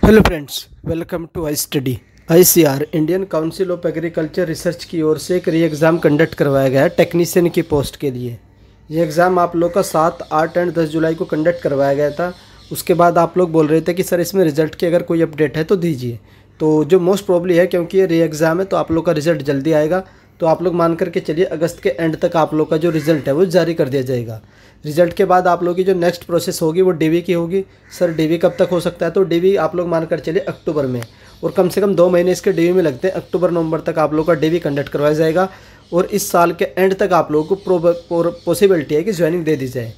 Hello friends, welcome to I study. ICR Indian council of agriculture research की ओर से एक री एग्ज़ाम कंडक्ट करवाया गया है टेक्नीशियन की पोस्ट के लिए। ये एग्ज़ाम आप लोग का 7, 8 एंड 10 जुलाई को कंडक्ट करवाया गया था। उसके बाद आप लोग बोल रहे थे कि सर इसमें रिज़ल्ट की अगर कोई अपडेट है तो दीजिए। तो जो मोस्ट प्रॉब्ली है, क्योंकि ये री एग्ज़ाम है तो आप लोग का रिज़ल्ट जल्दी आएगा। तो आप लोग मान करके चलिए अगस्त के एंड तक आप लोग का जो रिज़ल्ट है वो जारी कर दिया जाएगा। रिज़ल्ट के बाद आप लोग की जो नेक्स्ट प्रोसेस होगी वो डीवी की होगी। सर डीवी कब तक हो सकता है? तो डीवी आप लोग मान कर चलिए अक्टूबर में, और कम से कम 2 महीने इसके डीवी में लगते हैं। अक्टूबर नवंबर तक आप लोग का डीवी कंडक्ट करवाया जाएगा और इस साल के एंड तक आप लोगों को पॉसिबिलिटी है कि ज्वाइनिंग दे दी जाए।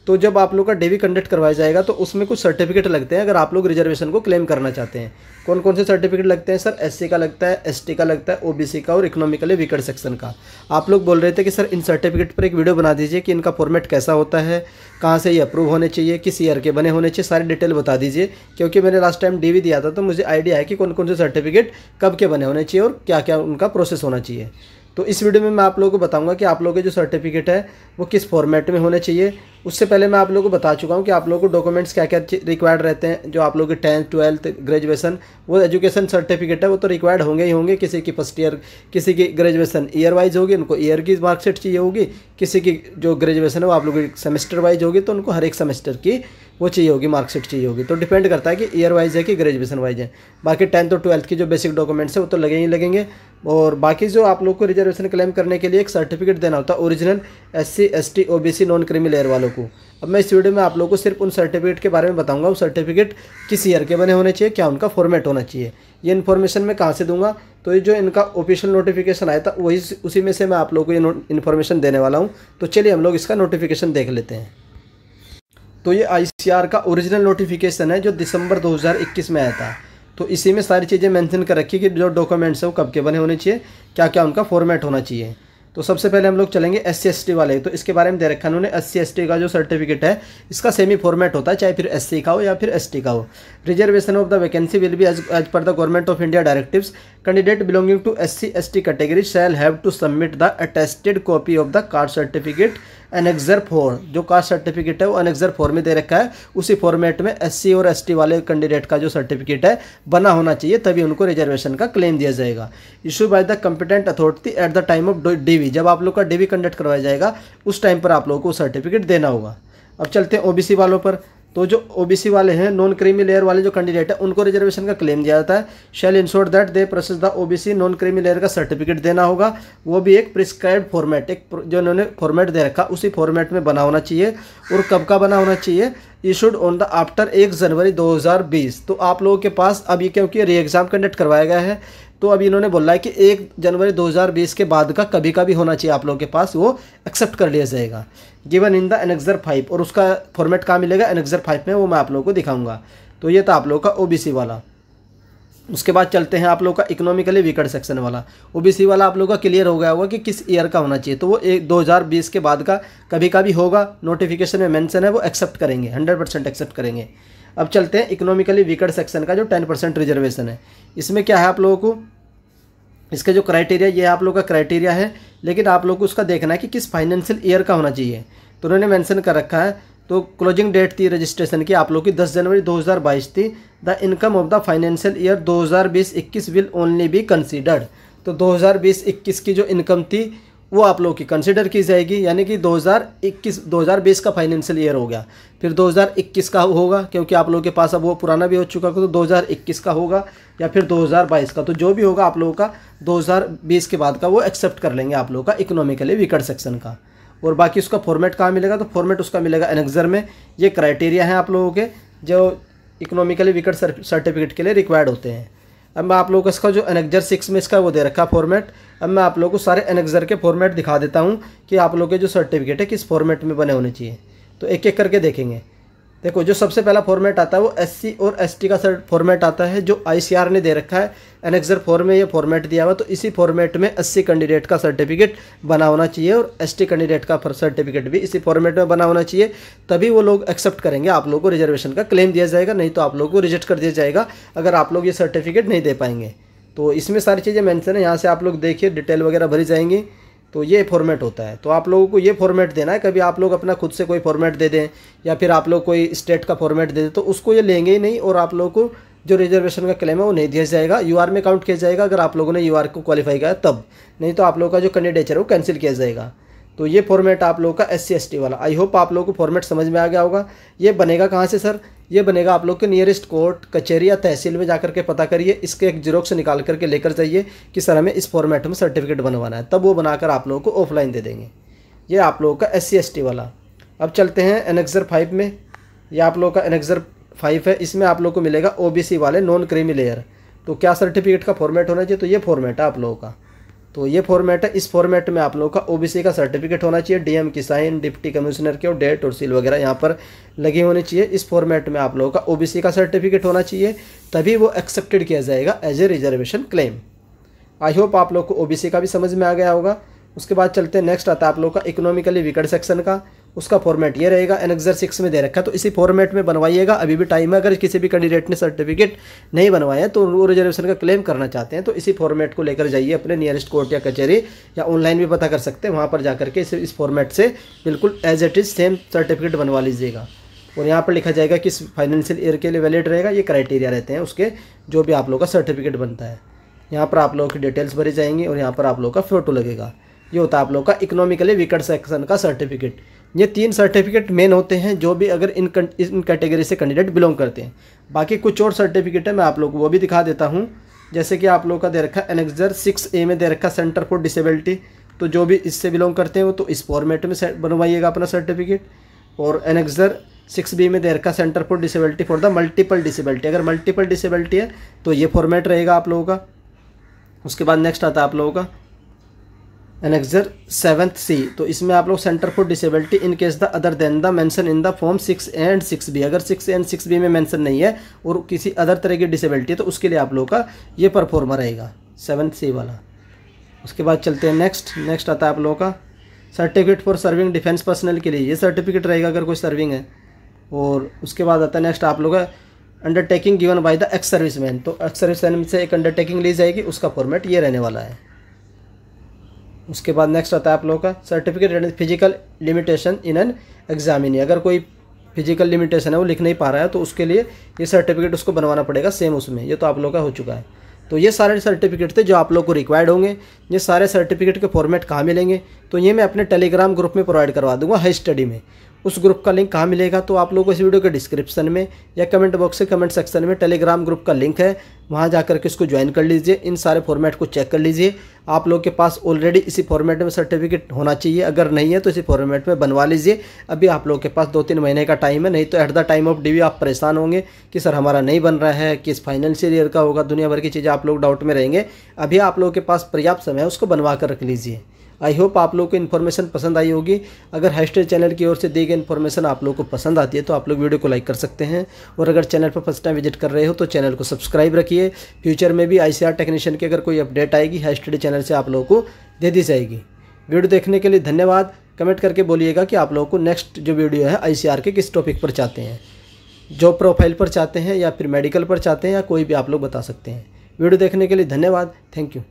तो जब आप लोग का डीवी कंडक्ट करवाया जाएगा तो उसमें कुछ सर्टिफिकेट लगते हैं अगर आप लोग रिजर्वेशन को क्लेम करना चाहते हैं। कौन कौन से सर्टिफिकेट लगते हैं? सर एससी का लगता है, एसटी का लगता है, ओबीसी का और इकोनॉमिकली वीकर सेक्शन का। आप लोग बोल रहे थे कि सर इन सर्टिफिकेट पर एक वीडियो बना दीजिए कि इनका फॉर्मेट कैसा होता है, कहाँ से ये अप्रूव होने चाहिए, किस ईयर के बने होने चाहिए, सारी डिटेल बता दीजिए। क्योंकि मैंने लास्ट टाइम डीवी दिया था तो मुझे आइडिया है कि कौन कौन से सर्टिफिकेट कब के बने होने चाहिए और क्या क्या उनका प्रोसेस होना चाहिए। तो इस वीडियो में मैं आप लोगों को बताऊंगा कि आप लोगों के जो सर्टिफिकेट है वो किस फॉर्मेट में होने चाहिए। उससे पहले मैं आप लोगों को बता चुका हूं कि आप लोगों को डॉक्यूमेंट्स क्या क्या रिक्वायर्ड रहते हैं। जो आप लोगों के 10th 12th ग्रेजुएशन वो एजुकेशन सर्टिफिकेट है वो तो रिक्वायर्ड होंगे ही होंगे। किसी की फर्स्ट ईयर, किसी की ग्रेजुएशन ईयर वाइज होगी, उनको ईयर की मार्कशीट चाहिए होगी। किसी की जो ग्रेजुएशन है वो आप लोगों की सेमेस्टर वाइज होगी तो उनको हर एक सेमेस्टर की वो चाहिए होगी, मार्कशीट चाहिए होगी। तो डिपेंड करता है कि ईयर वाइज है कि ग्रेजुएशन वाइज है। बाकी 10th और 12th की जो बेसिक डॉक्यूमेंट्स है वो तो लगे ही लगेंगे। और बाकी जो आप लोग को रिजर्वेशन क्लेम करने के लिए एक सर्टिफिकेट देना होता है original SC, ST, OBC, non creamy layer वालों को। अब मैं इस वीडियो में आप लोगों को सिर्फ उन सर्टिफिकेट के बारे में बताऊंगा। वो सर्टिफिकेट किस ईयर के बने होने चाहिए, क्या उनका फॉर्मेट होना चाहिए। ये इन्फॉर्मेशन मैं कहाँ से दूंगा? तो ये जो इनका ऑफिशियल नोटिफिकेशन आया था वही उसी में से मैं आप लोगों को ये इन्फॉर्मेशन देने वाला हूँ। तो चलिए हम लोग इसका नोटिफिकेशन देख लेते हैं। तो ये आईसीआर का ओरिजिनल नोटिफिकेशन है जो दिसंबर 2021 में आया था। तो इसी में सारी चीज़ें मेंशन कर रखी कि जो डॉक्यूमेंट्स है वो कब के बने होने चाहिए, क्या क्या उनका फॉर्मेट होना चाहिए। तो सबसे पहले हम लोग चलेंगे एससी एसटी वाले। तो इसके बारे में दे रखा है उन्होंने, एससी एसटी का जो सर्टिफिकेट है इसका सेमी फॉर्मेट होता है, चाहे फिर एससी का हो या फिर एसटी का हो। Reservation of the vacancy will be as per the government of India directives. Candidate belonging to SC ST category shall have to submit the attested copy of the caste certificate annexure 4। जो caste certificate है वो annexure 4 में दे रखा है। उसी format में SC और ST वाले कैंडिडेट का जो सर्टिफिकेट है बना होना चाहिए, तभी उनको रिजर्वेशन का क्लेम दिया जाएगा। Issue by the competent authority at the time of DV. जब आप लोग का डीवी कंडक्ट करवाया जाएगा उस टाइम पर आप लोगों को सर्टिफिकेट देना होगा। अब चलते हैं ओबीसी वालों पर। तो जो ओबीसी वाले हैं, नॉन क्रीमी लेयर वाले जो कैंडिडेट है, उनको रिजर्वेशन का क्लेम दिया जाता है। Shall insure that they process the OBC non creamy layer का सर्टिफिकेट देना होगा। वो भी एक प्रिस्क्राइब्ड फॉर्मेट, एक जो उन्होंने फॉर्मेट दे रखा उसी फॉर्मेट में बना होना चाहिए। और कब का बना होना चाहिए? इशूड ऑन द आफ्टर 1 जनवरी 2020। तो आप लोगों के पास अभी, क्योंकि री एग्ज़ाम कंडक्ट करवाया गया है तो अभी इन्होंने बोला है कि 1 जनवरी 2020 के बाद का कभी का भी होना चाहिए आप लोगों के पास, वो एक्सेप्ट कर लिया जाएगा। Given in the annexure 5। और उसका फॉर्मेट कहाँ मिलेगा? एनेक्सर 5 में, वो मैं आप लोगों को दिखाऊंगा। तो ये था आप लोगों का ओबीसी वाला। उसके बाद चलते हैं आप लोग का इकोनॉमिकली वीकर सेक्शन वाला। ओबीसी वाला आप लोग का क्लियर हो गया होगा कि किस ईयर का होना चाहिए। तो वो 2020 के बाद का कभी का भी होगा, नोटिफिकेशन में मेंशन है, वो एक्सेप्ट करेंगे, 100% एक्सेप्ट करेंगे। अब चलते हैं इकोनॉमिकली वीकर सेक्शन का जो 10% रिजर्वेशन है। इसमें क्या है आप लोगों को, इसका जो क्राइटेरिया, ये आप लोगों का क्राइटेरिया है, लेकिन आप लोगों को उसका देखना है कि किस फाइनेंशियल ईयर का होना चाहिए। तो उन्होंने मेंशन कर रखा है। तो क्लोजिंग डेट थी रजिस्ट्रेशन की आप लोग की 10 जनवरी 2022 थी। The income of the financial year 2020-21 will only be considered. तो 2020-21 की जो इनकम थी वो आप लोगों की कंसिडर की जाएगी, यानी कि 2020 का फाइनेंशियल ईयर हो गया। फिर 2021 का होगा, क्योंकि आप लोगों के पास अब वो पुराना भी हो चुका है, तो 2021 का होगा या फिर 2022 का। तो जो भी होगा आप लोगों का 2020 के बाद का वो एक्सेप्ट कर लेंगे आप लोगों का इकोनॉमिकली वीकर सेक्शन का। और बाकी उसका फॉर्मेट कहाँ मिलेगा? तो फॉर्मेट उसका मिलेगा एनेक्सर में। ये क्राइटेरिया हैं आप लोगों के जो इकोनॉमिकली वीकर सर्टिफिकेट के लिए रिक्वायर्ड होते हैं। अब मैं आप लोगों को इसका जो एनेक्सर 6 में इसका वो दे रखा फॉर्मेट। अब मैं आप लोगों को सारे एनेक्सर के फॉर्मेट दिखा देता हूँ कि आप लोगों के जो सर्टिफिकेट है किस फॉर्मेट में बने होने चाहिए। तो एक एक करके देखेंगे। देखो, जो सबसे पहला फॉर्मेट आता है वो एससी और एसटी का फॉर्मेट आता है, जो आईसीआर ने दे रखा है। एनेक्सर 4 में ये फॉर्मेट दिया हुआ, तो इसी फॉर्मेट में एससी कैंडिडेट का सर्टिफिकेट बना होना चाहिए और एसटी कैंडिडेट का सर्टिफिकेट भी इसी फॉर्मेट में बना होना चाहिए, तभी वो लोग एक्सेप्ट करेंगे, आप लोगों को रिजर्वेशन का क्लेम दिया जाएगा। नहीं तो आप लोगों को रिजेक्ट कर दिया जाएगा अगर आप लोग ये सर्टिफिकेट नहीं दे पाएंगे। तो इसमें सारी चीज़ें मेंशन है, यहाँ से आप लोग देखिए, डिटेल वगैरह भरी जाएंगी। तो ये फॉर्मेट होता है। तो आप लोगों को ये फॉर्मेट देना है। कभी आप लोग अपना खुद से कोई फॉर्मेट दे दें या फिर आप लोग कोई स्टेट का फॉर्मेट दे दें तो उसको ये लेंगे ही नहीं, और आप लोगों को जो रिजर्वेशन का क्लेम है वो नहीं दिया जाएगा, यूआर में काउंट किया जाएगा अगर आप लोगों ने यूआर को क्वालिफाई किया तब, नहीं तो आप लोगों का जो कैंडिडेचर है वो कैंसिल किया जाएगा। तो ये फॉर्मेट आप लोगों का SC ST वाला। आई होप आप लोगों को फॉर्मेट समझ में आ गया होगा। ये बनेगा कहाँ से सर? ये बनेगा आप लोग के नियरेस्ट कोर्ट, कचहरी या तहसील में जाकर के पता करिए, इसके एक जीरोक्स निकाल करके लेकर जाइए कि सर हमें इस फॉर्मेट में सर्टिफिकेट बनवाना है, तब वो बनाकर आप लोगों को ऑफलाइन दे देंगे। ये आप लोगों का SC ST वाला। अब चलते हैं एनेक्सर 5 में। ये आप लोगों का एनेक्सर 5 है, इसमें आप लोगों को मिलेगा OBC वाले नॉन क्रीमी लेयर। तो क्या सर्टिफिकेट का फॉर्मेट होना चाहिए? तो ये फॉर्मेट है आप लोगों का। तो ये फॉर्मेट है, इस फॉर्मेट में आप लोगों का OBC का सर्टिफिकेट होना चाहिए, DM की साइन, डिप्टी कमिश्नर की और डेट और सील वगैरह यहाँ पर लगी होनी चाहिए। इस फॉर्मेट में आप लोगों का OBC का सर्टिफिकेट होना चाहिए, तभी वो एक्सेप्टेड किया जाएगा as a reservation claim. I hope आप लोग को OBC का भी समझ में आ गया होगा। उसके बाद चलते हैं, नेक्स्ट आता है आप लोग का इकोनॉमिकली वीकर सेक्शन का। उसका फॉर्मेट ये रहेगा, एनेक्सर 6 में दे रखा है, तो इसी फॉर्मेट में बनवाइएगा, अभी भी टाइम है। अगर किसी भी कैंडिडेट ने सर्टिफिकेट नहीं बनवाया तो वो रिजर्वेशन का क्लेम करना चाहते हैं तो इसी फॉर्मेट को लेकर जाइए अपने नियरेस्ट कोर्ट या कचहरी, या ऑनलाइन भी पता कर सकते हैं, वहाँ पर जाकर के इस फॉर्मेट से बिल्कुल as it is same certificate बनवा लीजिएगा। और यहाँ पर लिखा जाएगा कि इस फाइनेंशियल ईयर के लिए वैलिड रहेगा, ये क्राइटेरिया रहते हैं उसके, जो भी आप लोग का सर्टिफिकेट बनता है। यहाँ पर आप लोगों की डिटेल्स भरी जाएंगी और यहाँ पर आप लोग का फ़ोटो लगेगा। ये होता है आप लोग का इकोनॉमिकली वीकर सेक्शन का सर्टिफिकेट। ये 3 सर्टिफिकेट मेन होते हैं जो भी अगर इन कैटेगरी से कैंडिडेट बिलोंग करते हैं। बाकी कुछ और सर्टिफिकेट है, मैं आप लोग को वो भी दिखा देता हूँ। जैसे कि आप लोग का दे रखा है एनेक्सर 6A में दे रखा सेंटर फॉर डिसेबिलिटी, तो जो भी इससे बिलोंग करते हैं वो तो इस फॉर्मेट में बनवाइएगा अपना सर्टिफिकेट। और एनेक्सर 6B में दे रखा centre for disability for the multiple disability, अगर मल्टीपल डिसेबिलिटी है तो ये फॉर्मेट रहेगा आप लोगों का। उसके बाद नेक्स्ट आता है आप लोगों का एनेक्सर 7C, तो इसमें आप लोग centre for disability in case the other than the mention in the form 6A and 6B, अगर 6A एंड 6B में मेंशन नहीं है और किसी अदर तरह की डिसेबिलिटी है तो उसके लिए आप लोग का ये परफॉर्मर रहेगा 7C वाला। उसके बाद चलते हैं नेक्स्ट आता है आप लोगों का certificate for serving defence personnel के लिए, ये सर्टिफिकेट रहेगा अगर कोई सर्विंग है। और उसके बाद आता है नेक्स्ट आप लोग का undertaking given by the ex serviceman, तो एक्स सर्विसमैन से एक अंडरटेकिंग ली जाएगी, उसका फॉर्मेट ये रहने वाला है। उसके बाद नेक्स्ट आता है आप लोगों का certificate physical limitation in an examinee, अगर कोई फिजिकल लिमिटेशन है वो लिख नहीं पा रहा है तो उसके लिए ये सर्टिफिकेट उसको बनवाना पड़ेगा सेम उसमें। ये तो आप लोगों का हो चुका है। तो ये सारे सर्टिफिकेट थे जो आप लोग को रिक्वायर्ड होंगे। ये सारे सर्टिफिकेट के फॉर्मेट कहाँ मिलेंगे? तो ये मैं अपने टेलीग्राम ग्रुप में प्रोवाइड करवा दूंगा हाई स्टडी में। उस ग्रुप का लिंक कहाँ मिलेगा? तो आप लोगों को इस वीडियो के डिस्क्रिप्शन में या कमेंट बॉक्स से कमेंट सेक्शन में टेलीग्राम ग्रुप का लिंक है, वहाँ जाकर के इसको ज्वाइन कर लीजिए। इन सारे फॉर्मेट को चेक कर लीजिए। आप लोग के पास ऑलरेडी इसी फॉर्मेट में सर्टिफिकेट होना चाहिए, अगर नहीं है तो इसी फॉर्मेट में बनवा लीजिए। अभी आप लोग के पास 2-3 महीने का टाइम है, नहीं तो eight the time of DV आप परेशान होंगे कि सर हमारा नहीं बन रहा है, किस फाइनेंशियल ईयर का होगा, दुनिया भर की चीज़ें आप लोग डाउट में रहेंगे। अभी आप लोगों के पास पर्याप्त समय है, उसको बनवा कर रख लीजिए। आई होप आप लोग को इन्फॉर्मेशन पसंद आई होगी। अगर हाईस्टेज चैनल की ओर से दी गई इन्फॉर्मेशन आप लोग को पसंद आती है तो आप लोग वीडियो को लाइक कर सकते हैं। और अगर चैनल पर फर्स्ट टाइम विजिट कर रहे हो तो चैनल को सब्सक्राइब रखिए। फ्यूचर में भी ICAR टेक्नीशियन की अगर कोई अपडेट आएगी हाईस्टेज चैनल से आप लोगों को दे दी जाएगी। वीडियो देखने के लिए धन्यवाद। कमेंट करके बोलिएगा कि आप लोगों को नेक्स्ट जो वीडियो है ICAR के किस टॉपिक पर चाहते हैं, जॉब प्रोफाइल पर चाहते हैं या फिर मेडिकल पर चाहते हैं, या कोई भी आप लोग बता सकते हैं। वीडियो देखने के लिए धन्यवाद। Thank you.